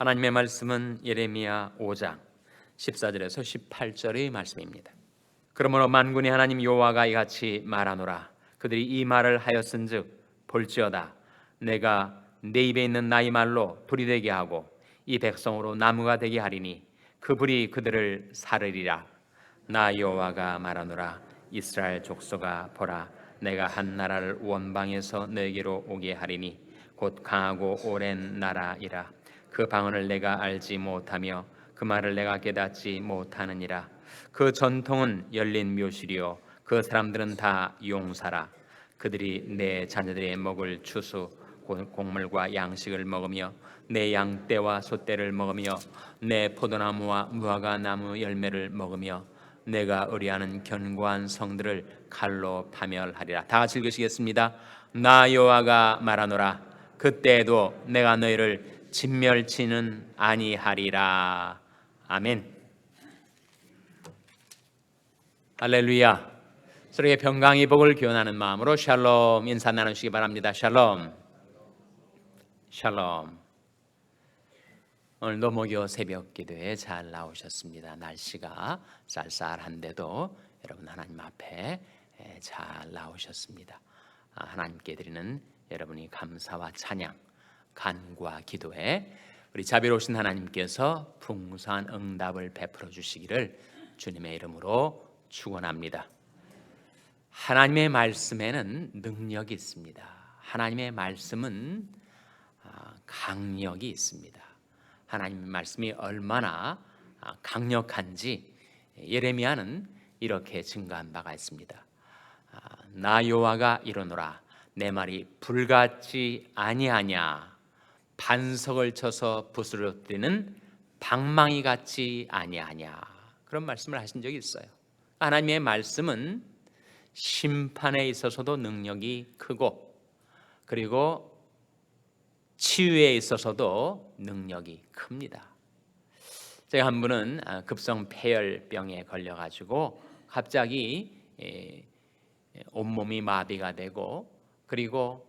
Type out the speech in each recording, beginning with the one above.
하나님의 말씀은 예레미야 5장 14절에서 18절의 말씀입니다. 그러므로 만군의 하나님 여호와가 이같이 말하노라. 그들이 이 말을 하였은즉 볼지어다 내가 내 입에 있는 나의 말로 불이 되게 하고 이 백성으로 나무가 되게 하리니 그 불이 그들을 사르리라. 나 여호와가 말하노라. 이스라엘 족속아 보라, 내가 한 나라를 원방에서 너에게로 오게 하리니 곧 강하고 오랜 나라이라. 그 방언을 내가 알지 못하며 그 말을 내가 깨닫지 못하느니라. 그 전통은 열린 묘실이요 그 사람들은 다 용사라. 그들이 내 자녀들의 먹을 추수 곡물과 양식을 먹으며 내 양떼와 소떼를 먹으며 내 포도나무와 무화과 나무 열매를 먹으며 내가 의뢰하는 견고한 성들을 칼로 파멸하리라. 다 같이 읽으시겠습니다. 나 여호와가 말하노라. 그때에도 내가 너희를 진멸치는 아니하리라. 아멘. 할렐루야. 서로에게 평강의 복을 기원하는 마음으로 샬롬 인사 나누시기 바랍니다. 샬롬. 샬롬. 오늘도 목요 새벽 기도에 잘 나오셨습니다. 날씨가 쌀쌀한데도 여러분 하나님 앞에 잘 나오셨습니다. 하나님께 드리는 여러분이 감사와 찬양, 간구와 기도에 우리 자비로우신 하나님께서 풍성한 응답을 베풀어 주시기를 주님의 이름으로 축원합니다. 하나님의 말씀에는 능력이 있습니다. 하나님의 말씀은 강력이 있습니다. 하나님의 말씀이 얼마나 강력한지 예레미야는 이렇게 증거한 바가 있습니다. 나 여호와가 이르노라. 내 말이 불같지 아니하냐. 반석을 쳐서 부스러뜨리는 방망이 같지 아니하냐. 그런 말씀을 하신 적이 있어요. 하나님의 말씀은 심판에 있어서도 능력이 크고 그리고 치유에 있어서도 능력이 큽니다. 제가 한 분은 급성 폐열병에 걸려가지고 갑자기 온몸이 마비가 되고 그리고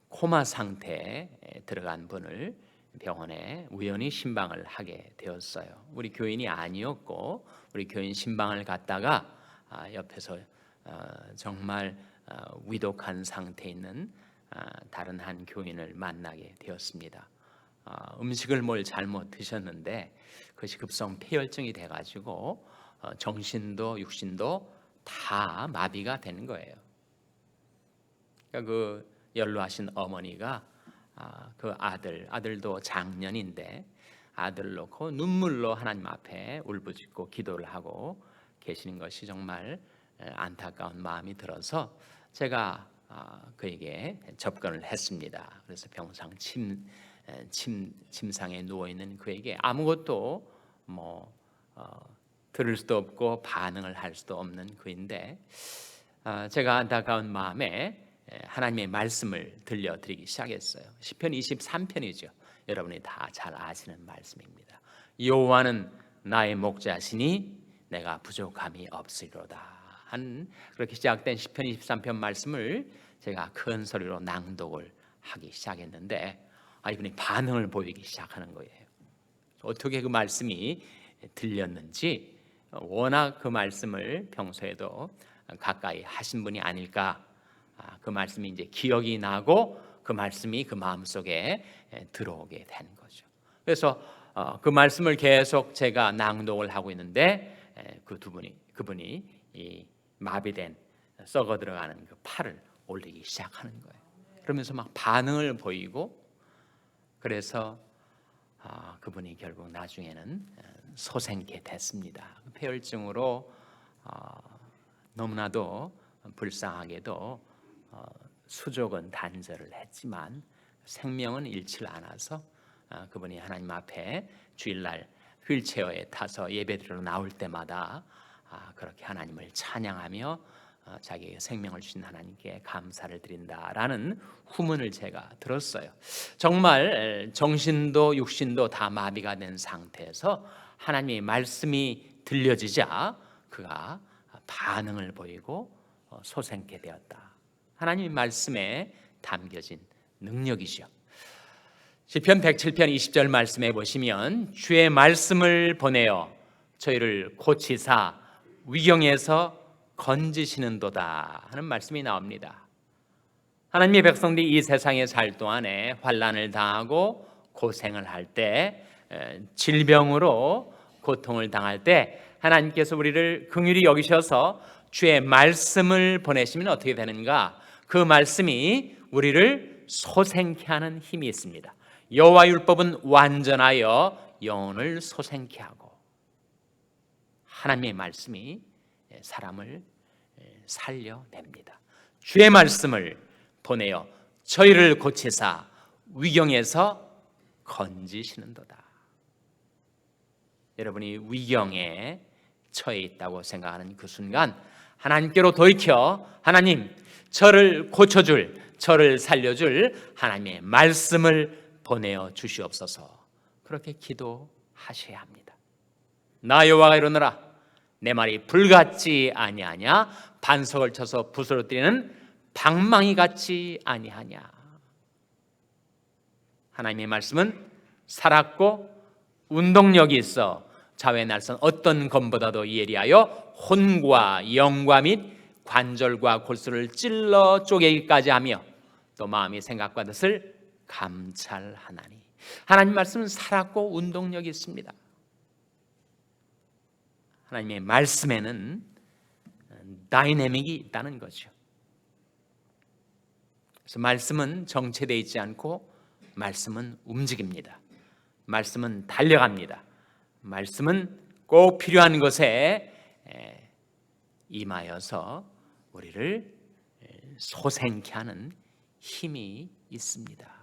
코마 상태에 들어간 분을 병원에 우연히 신방을 하게 되었어요. 우리 교인이 아니었고 우리 교인 신방을 갔다가 옆에서 정말 위독한 상태에 있는 다른 한 교인을 만나게 되었습니다. 음식을 뭘 잘못 드셨는데 그것이 급성 폐혈증이 돼가지고 정신도 육신도 다 마비가 되는 거예요. 그러니까 그 연로하신 어머니가 그 아들도 장년인데 아들을 놓고 눈물로 하나님 앞에 울부짖고 기도를 하고 계시는 것이 정말 안타까운 마음이 들어서 제가 그에게 접근을 했습니다. 그래서 병상 침상에 누워 있는 그에게 아무것도 들을 수도 없고 반응을 할 수도 없는 그인데 제가 안타까운 마음에 하나님의 말씀을 들려드리기 시작했어요. 시편 23편이죠. 여러분이 다 잘 아시는 말씀입니다. 여호와는 나의 목자시니 내가 부족함이 없으리로다. 한 그렇게 시작된 시편 23편 말씀을 제가 큰 소리로 낭독을 하기 시작했는데 이분이 반응을 보이기 시작하는 거예요. 어떻게 그 말씀이 들렸는지 워낙 그 말씀을 평소에도 가까이 하신 분이 아닐까. 그 말씀이 이제 기억이 나고 그 말씀이 그 마음속에 들어오게 되는 거죠. 그래서 그 말씀을 계속 제가 낭독을 하고 있는데 그분이 이 마비된 썩어 들어가는 그 팔을 올리기 시작하는 거예요. 그러면서 막 반응을 보이고 그래서 그분이 결국 나중에는 소생케 됐습니다. 폐혈증으로 너무나도 불쌍하게도 수족은 단절을 했지만 생명은 잃지 않아서 그분이 하나님 앞에 주일날 휠체어에 타서 예배드리러 나올 때마다 그렇게 하나님을 찬양하며 자기의 생명을 주신 하나님께 감사를 드린다라는 후문을 제가 들었어요. 정말 정신도 육신도 다 마비가 된 상태에서 하나님의 말씀이 들려지자 그가 반응을 보이고 소생케 되었다. 하나님의 말씀에 담겨진 능력이죠. 시편 107편 20절 말씀에 보시면 주의 말씀을 보내어 저희를 고치사 위경에서 건지시는도다 하는 말씀이 나옵니다. 하나님의 백성들이 이 세상에 살 동안에 환난을 당하고 고생을 할 때, 질병으로 고통을 당할 때 하나님께서 우리를 긍휼히 여기셔서 주의 말씀을 보내시면 어떻게 되는가? 그 말씀이 우리를 소생케 하는 힘이 있습니다. 여호와 율법은 완전하여 영혼을 소생케 하고, 하나님의 말씀이 사람을 살려냅니다. 주의 말씀을 보내어 저희를 고치사 위경에서 건지시는도다. 여러분이 위경에 처해 있다고 생각하는 그 순간 하나님께로 돌이켜 하나님, 저를 고쳐줄, 저를 살려줄 하나님의 말씀을 보내어 주시옵소서. 그렇게 기도하셔야 합니다. 나 여호와가 이르노라, 내 말이 불같지 아니하냐, 반석을 쳐서 부스러뜨리는 방망이 같지 아니하냐. 하나님의 말씀은 살았고 운동력이 있어 자외 날선 어떤 검보다도 예리하여 혼과 영과 및 관절과 골수를 찔러 쪼개기까지 하며 또 마음의 생각과 뜻을 감찰하나니. 하나님 말씀은 살았고 운동력이 있습니다. 하나님의 말씀에는 다이내믹이 있다는 거죠. 그래서 말씀은 정체되어 있지 않고 말씀은 움직입니다. 말씀은 달려갑니다. 말씀은 꼭 필요한 것에 임하여서 우리를 소생케 하는 힘이 있습니다.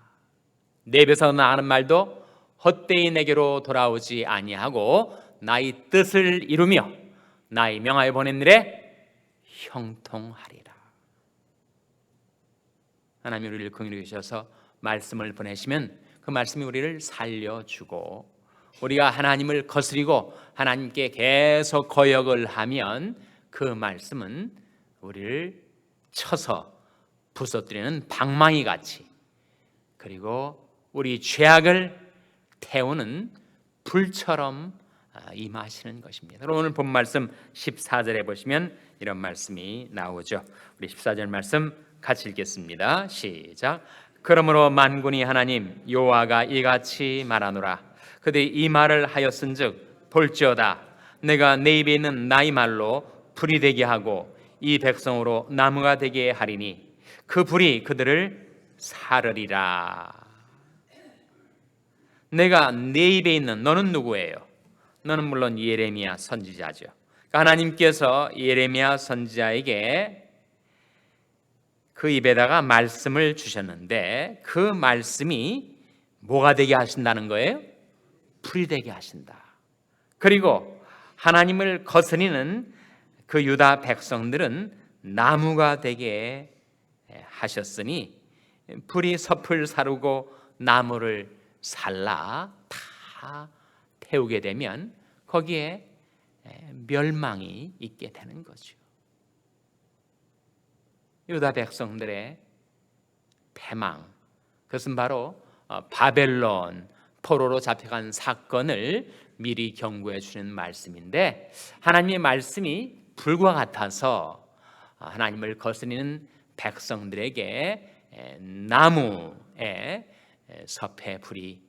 내 입에서 나가는 말도 헛되이 내게로 돌아오지 아니하고 나의 뜻을 이루며 나의 명하여 보낸 일에 형통하리라. 하나님 우리를 긍휼히 여기셔서 말씀을 보내시면 그 말씀이 우리를 살려주고, 우리가 하나님을 거스리고 하나님께 계속 거역을 하면 그 말씀은 우리를 쳐서 부서뜨리는 방망이 같이, 그리고 우리 죄악을 태우는 불처럼 임하시는 것입니다. 오늘 본 말씀 14절에 보시면 이런 말씀이 나오죠. 우리 14절 말씀 같이 읽겠습니다. 시작. 그러므로 만군의 하나님 여호와가 이같이 말하노라. 그들이 이 말을 하였은즉 볼지어다, 내가 내 입에 있는 나의 말로 불이 되게 하고 이 백성으로 나무가 되게 하리니 그 불이 그들을 사르리라. 내가 내 입에 있는, 너는 누구예요? 너는 물론 예레미야 선지자죠. 하나님께서 예레미야 선지자에게 그 입에다가 말씀을 주셨는데 그 말씀이 뭐가 되게 하신다는 거예요? 불이 되게 하신다. 그리고 하나님을 거스리는 그 유다 백성들은 나무가 되게 하셨으니 불이 섭을 사르고 나무를 살라 다 태우게 되면 거기에 멸망이 있게 되는 거죠. 유다 백성들의 패망, 그것은 바로 바벨론 포로로 잡혀간 사건을 미리 경고해 주는 말씀인데, 하나님의 말씀이 불과 같아서 하나님을 거스리는 백성들에게 나무에 섭의 불이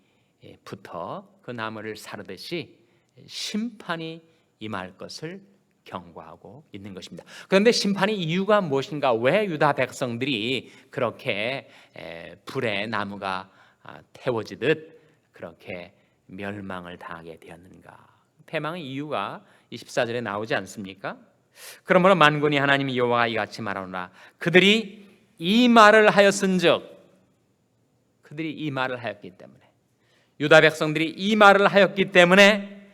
붙어 그 나무를 사르듯이 심판이 임할 것을 경고하고 있는 것입니다. 그런데 심판의 이유가 무엇인가? 왜 유다 백성들이 그렇게 불에 나무가 태워지듯 그렇게 멸망을 당하게 되었는가? 패망의 이유가 24절에 나오지 않습니까? 그러므로 만군의 하나님 여호와가 이같이 말하노라. 그들이 이 말을 하였은즉, 그들이 이 말을 하였기 때문에, 유다 백성들이 이 말을 하였기 때문에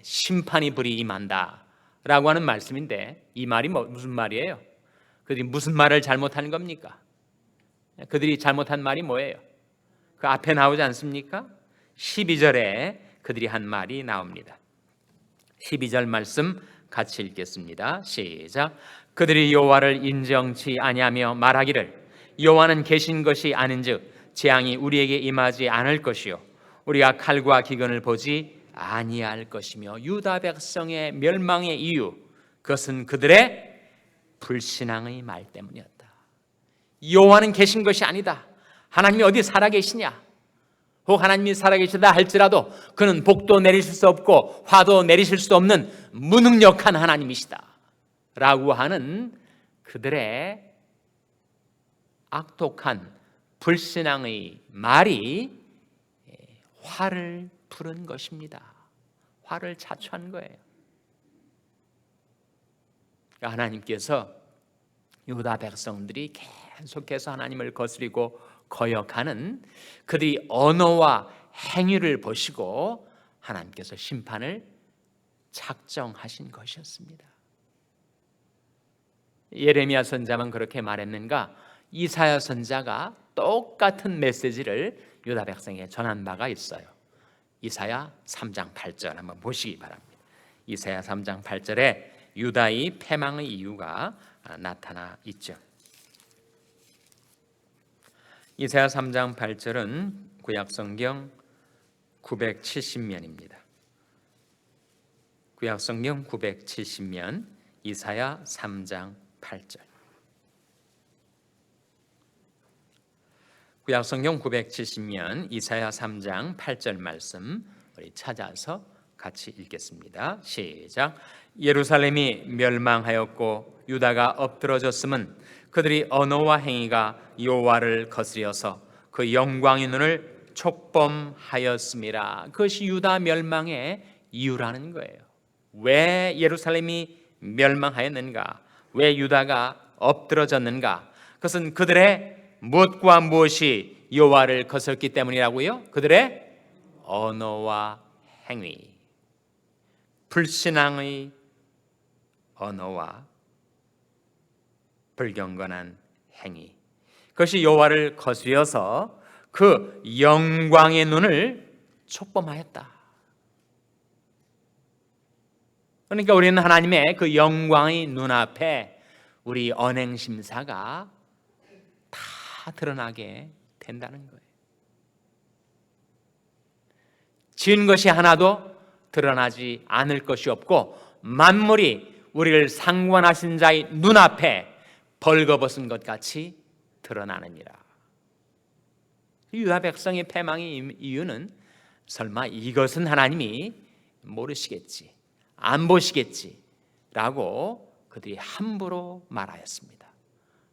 심판이 불이 임한다 라고 하는 말씀인데, 이 말이 무슨 말이에요? 그들이 무슨 말을 잘못한 겁니까? 그들이 잘못한 말이 뭐예요? 그 앞에 나오지 않습니까? 12절에 그들이 한 말이 나옵니다. 12절 말씀 같이 읽겠습니다. 시작. 그들이 여호와를 인정치 아니하며 말하기를 여호와는 계신 것이 아닌즉 재앙이 우리에게 임하지 않을 것이요 우리가 칼과 기근을 보지 아니할 것이며 유다 백성의 멸망의 이유 그것은 그들의 불신앙의 말 때문이었다. 여호와는 계신 것이 아니다. 하나님이 어디 살아계시냐? 혹 하나님이 살아계시다 할지라도 그는 복도 내리실 수 없고 화도 내리실 수 없는 무능력한 하나님이시다 라고 하는 그들의 악독한 불신앙의 말이 화를 부른 것입니다. 화를 자초한 거예요. 그러니까 하나님께서 유다 백성들이 계속해서 하나님을 거스리고 거역하는 그들의 언어와 행위를 보시고 하나님께서 심판을 작정하신 것이었습니다. 예레미야 선자만 그렇게 말했는가? 이사야 선자가 똑같은 메시지를 유다 백성에게 전한 바가 있어요. 이사야 3장 8절 한번 보시기 바랍니다. 이사야 3장 8절에 유다의 패망의 이유가 나타나 있죠. 이사야 3장 8절은 구약성경 970면입니다. 구약성경 970면 이사야 3장 8절. 구약성경 970면 이사야 3장 8절 말씀 우리 찾아서 같이 읽겠습니다. 시작. 예루살렘이 멸망하였고 유다가 엎드러졌음은 그들이 언어와 행위가 여호와를 거스려서 그 영광의 눈을 촉범하였음이라. 그것이 유다 멸망의 이유라는 거예요. 왜 예루살렘이 멸망하였는가? 왜 유다가 엎드러졌는가? 그것은 그들의 무엇과 무엇이 여호와를 거스렸기 때문이라고요? 그들의 언어와 행위, 불신앙의 언어와 불경건한 행위, 그것이 여호와를 거스려서 그 영광의 눈을 촉범하였다. 그러니까 우리는 하나님의 그 영광의 눈앞에 우리 언행심사가 다 드러나게 된다는 거예요. 지은 것이 하나도 드러나지 않을 것이 없고 만물이 우리를 상관하신 자의 눈앞에 벌거벗은 것 같이 드러나느니라. 유다 백성의 패망의 이유는 설마 이것은 하나님이 모르시겠지, 안 보시겠지 라고 그들이 함부로 말하였습니다.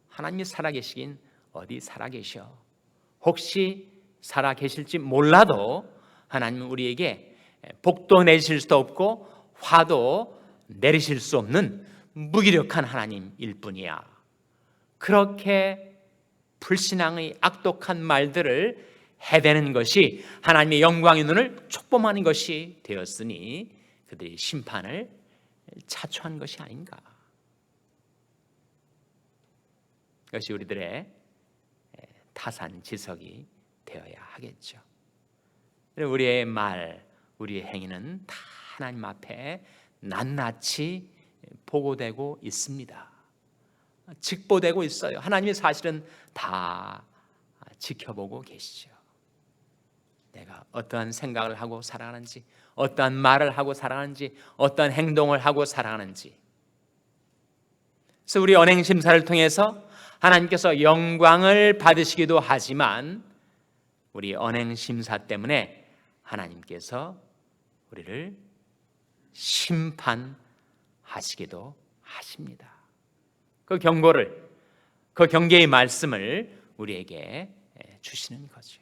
하나님이 살아계시긴 어디 살아계셔. 혹시 살아계실지 몰라도 하나님은 우리에게 복도 내리실 수도 없고 화도 내리실 수 없는 무기력한 하나님일 뿐이야. 그렇게 불신앙의 악독한 말들을 해대는 것이 하나님의 영광의 눈을 촉범하는 것이 되었으니 그들이 심판을 자초한 것이 아닌가. 그것이 우리들의 타산지석이 되어야 하겠죠. 우리의 말, 우리의 행위는 다 하나님 앞에 낱낱이 보고되고 있습니다. 직보되고 있어요. 하나님이 사실은 다 지켜보고 계시죠. 내가 어떠한 생각을 하고 살아가는지, 어떠한 말을 하고 살아가는지, 어떠한 행동을 하고 살아가는지. 그래서 우리 언행심사를 통해서 하나님께서 영광을 받으시기도 하지만 우리 언행심사 때문에 하나님께서 우리를 심판하시기도 하십니다. 그 경고를, 그 경계의 말씀을 우리에게 주시는 거죠.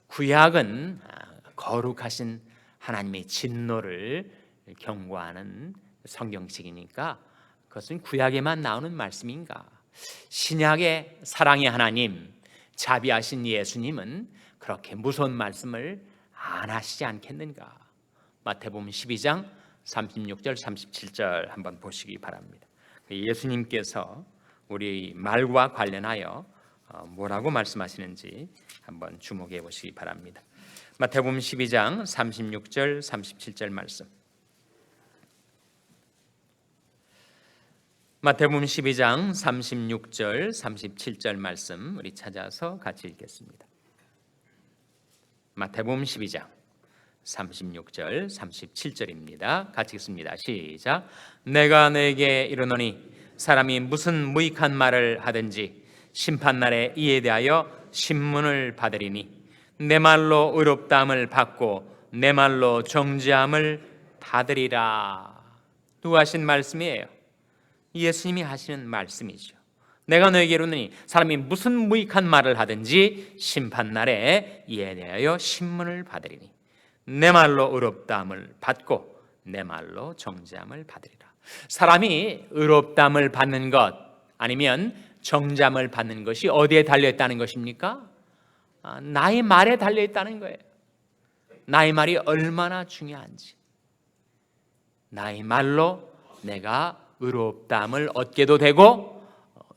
구약은 거룩하신 하나님의 진노를 경고하는 성경책이니까 그것은 구약에만 나오는 말씀인가? 신약의 사랑의 하나님, 자비하신 예수님은 그렇게 무서운 말씀을 안 하시지 않겠는가? 마태복음 12장 36절 37절 한번 보시기 바랍니다. 예수님께서 우리 말과 관련하여 뭐라고 말씀하시는지 한번 주목해 보시기 바랍니다. 마태복음 12장 36절 37절 말씀. 마태복음 12장 36절 37절 말씀 우리 찾아서 같이 읽겠습니다. 마태복음 12장 36절 37절입니다. 같이 읽습니다. 시작. 내가 너에게 이르노니 사람이 무슨 무익한 말을 하든지 심판날에 이에 대하여 신문을 받으리니 내 말로 의롭다함을 받고 내 말로 정죄함을 받으리라. 누가 하신 말씀이에요? 예수님이 하시는 말씀이죠. 내가 너에게 이르노니 사람이 무슨 무익한 말을 하든지 심판날에 이에 대하여 신문을 받으리니 내 말로 의롭다함을 받고 내 말로 정죄함을 받으리라. 사람이 의롭다함을 받는 것 아니면 정죄함을 받는 것이 어디에 달려있다는 것입니까? 나의 말에 달려있다는 거예요. 나의 말이 얼마나 중요한지, 나의 말로 내가 의롭다함을 얻게도 되고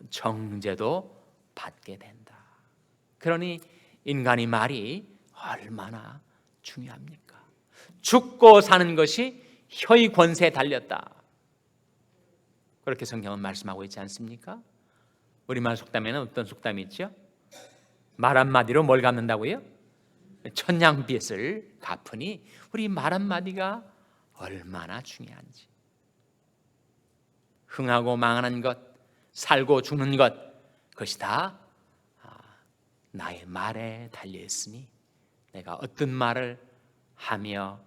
정죄도 받게 된다. 그러니 인간의 말이 얼마나 중요합니까? 죽고 사는 것이 혀의 권세에 달렸다. 그렇게 성경은 말씀하고 있지 않습니까? 우리말 속담에는 어떤 속담이 있죠? 말 한마디로 뭘 갚는다고요? 천냥빚을 갚으니 우리 말 한마디가 얼마나 중요한지. 흥하고 망하는 것, 살고 죽는 것, 그것이 다 나의 말에 달려있으니 내가 어떤 말을 하며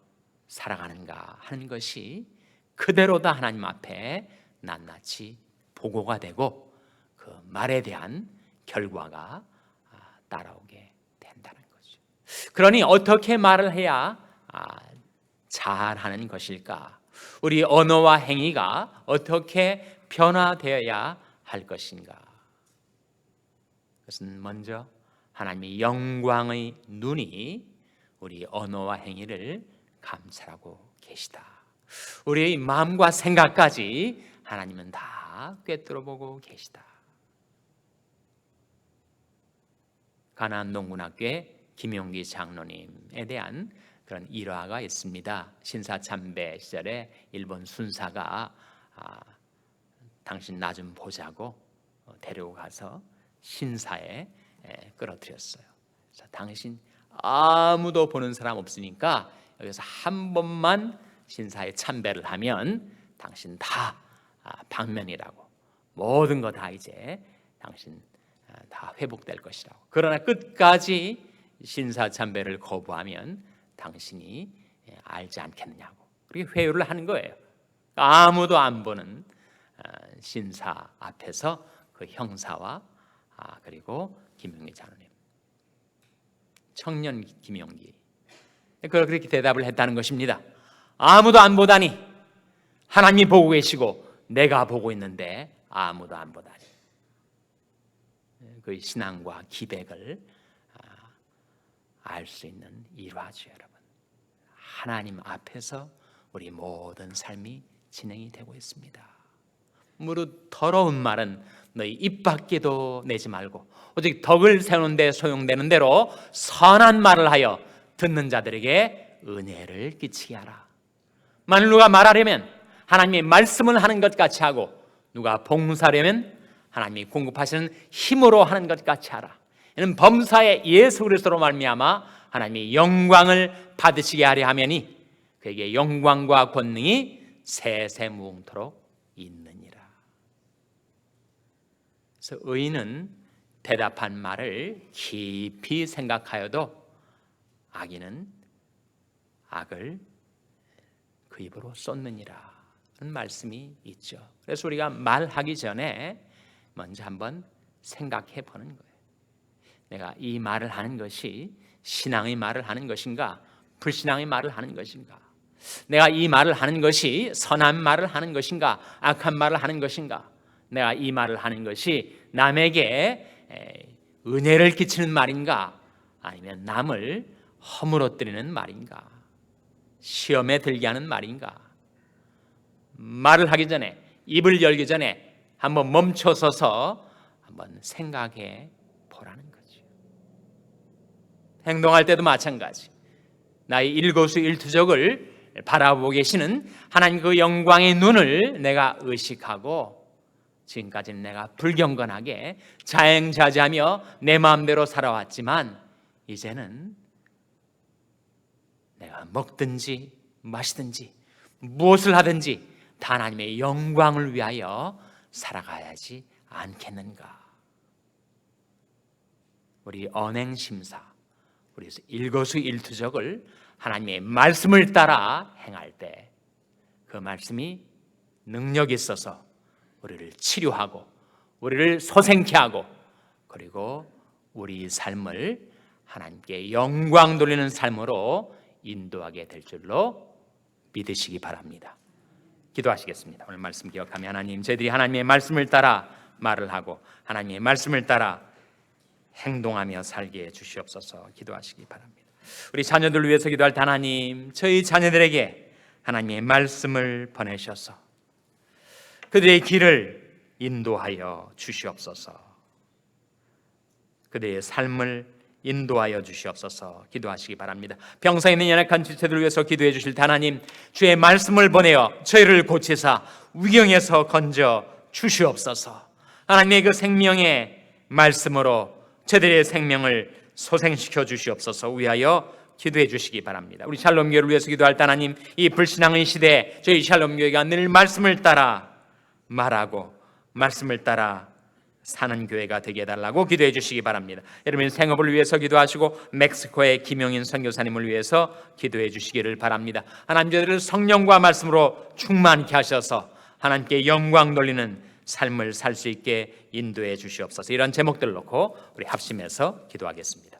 살아가는가 하는 것이 그대로 다 하나님 앞에 낱낱이 보고가 되고 그 말에 대한 결과가 따라오게 된다는 거죠. 그러니 어떻게 말을 해야 잘하는 것일까? 우리 언어와 행위가 어떻게 변화되어야 할 것인가? 그것은 먼저 하나님의 영광의 눈이 우리 언어와 행위를 감찰하고 계시다. 우리의 마음과 생각까지 하나님은 다 꿰뚫어보고 계시다. 가나안 농군학교의 김용기 장로님에 대한 그런 일화가 있습니다. 신사참배 시절에 일본 순사가 당신 나 좀 보자고 데리고 가서 신사에 끌어들였어요. 그래서 당신 아무도 보는 사람 없으니까 여기서 한 번만 신사에 참배를 하면 당신 다 방면이라고, 모든 거 다 이제 당신 다 회복될 것이라고. 그러나 끝까지 신사 참배를 거부하면 당신이 알지 않겠느냐고. 그렇게 회유를 하는 거예요. 아무도 안 보는 신사 앞에서 그 형사와 그리고 김용기 장로님, 청년 김용기, 그렇게 대답을 했다는 것입니다. 아무도 안 보다니, 하나님이 보고 계시고 내가 보고 있는데 아무도 안 보다니. 그 신앙과 기백을 알 수 있는 일화죠, 여러분. 하나님 앞에서 우리 모든 삶이 진행이 되고 있습니다. 무릇 더러운 말은 너희 입 밖에도 내지 말고 오직 덕을 세우는 데 소용되는 대로 선한 말을 하여 듣는 자들에게 은혜를 끼치게 하라. 만일 누가 말하려면 하나님의 말씀을 하는 것 같이 하고, 누가 봉사하려면 하나님이 공급하시는 힘으로 하는 것 같이 하라. 이는 범사에 예수 그리스도로 말미암아 하나님이 영광을 받으시게 하려 하매니 그에게 영광과 권능이 세세무궁토록 있느니라. 그래서 의인은 대답한 말을 깊이 생각하여도 악인은 악을 그 입으로 쏟느니라 하는 말씀이 있죠. 그래서 우리가 말하기 전에 먼저 한번 생각해 보는 거예요. 내가 이 말을 하는 것이 신앙의 말을 하는 것인가, 불신앙의 말을 하는 것인가? 내가 이 말을 하는 것이 선한 말을 하는 것인가, 악한 말을 하는 것인가? 내가 이 말을 하는 것이 남에게 은혜를 끼치는 말인가, 아니면 남을 허물어뜨리는 말인가, 시험에 들게 하는 말인가? 말을 하기 전에, 입을 열기 전에 한번 멈춰서서 한번 생각해 보라는 거죠. 행동할 때도 마찬가지. 나의 일거수일투족을 바라보고 계시는 하나님 그 영광의 눈을 내가 의식하고 지금까지는 내가 불경건하게 자행자재하며 내 마음대로 살아왔지만 이제는 내가 먹든지 마시든지 무엇을 하든지 다 하나님의 영광을 위하여 살아가야지 않겠는가. 우리 언행심사, 우리 일거수일투족을 하나님의 말씀을 따라 행할 때 그 말씀이 능력이 있어서 우리를 치료하고 우리를 소생케 하고 그리고 우리 삶을 하나님께 영광 돌리는 삶으로 인도하게 될 줄로 믿으시기 바랍니다. 기도하시겠습니다. 오늘 말씀 기억하며 하나님, 저희들이 하나님의 말씀을 따라 말을 하고 하나님의 말씀을 따라 행동하며 살게 해 주시옵소서. 기도하시기 바랍니다. 우리 자녀들 위해서 기도할 때 하나님, 저희 자녀들에게 하나님의 말씀을 보내셔서 그들의 길을 인도하여 주시옵소서. 그들의 삶을 인도하여 주시옵소서. 기도하시기 바랍니다. 병상에 있는 연약한 지체들을 위해서 기도해 주실 때 하나님, 주의 말씀을 보내어 저희를 고치사 위경에서 건져 주시옵소서. 하나님의 그 생명의 말씀으로 저들의 생명을 소생시켜 주시옵소서. 위하여 기도해 주시기 바랍니다. 우리 샬롬교회를 위해서 기도할 때 하나님, 이 불신앙의 시대에 저희 샬롬교회가 늘 말씀을 따라 말하고 말씀을 따라 사는 교회가 되게 해달라고 기도해 주시기 바랍니다. 여러분 생업을 위해서 기도하시고 멕시코의 김용인 선교사님을 위해서 기도해 주시기를 바랍니다. 하나님, 저희들을 성령과 말씀으로 충만케 하셔서 하나님께 영광 돌리는 삶을 살 수 있게 인도해 주시옵소서. 이런 제목들을 놓고 우리 합심해서 기도하겠습니다.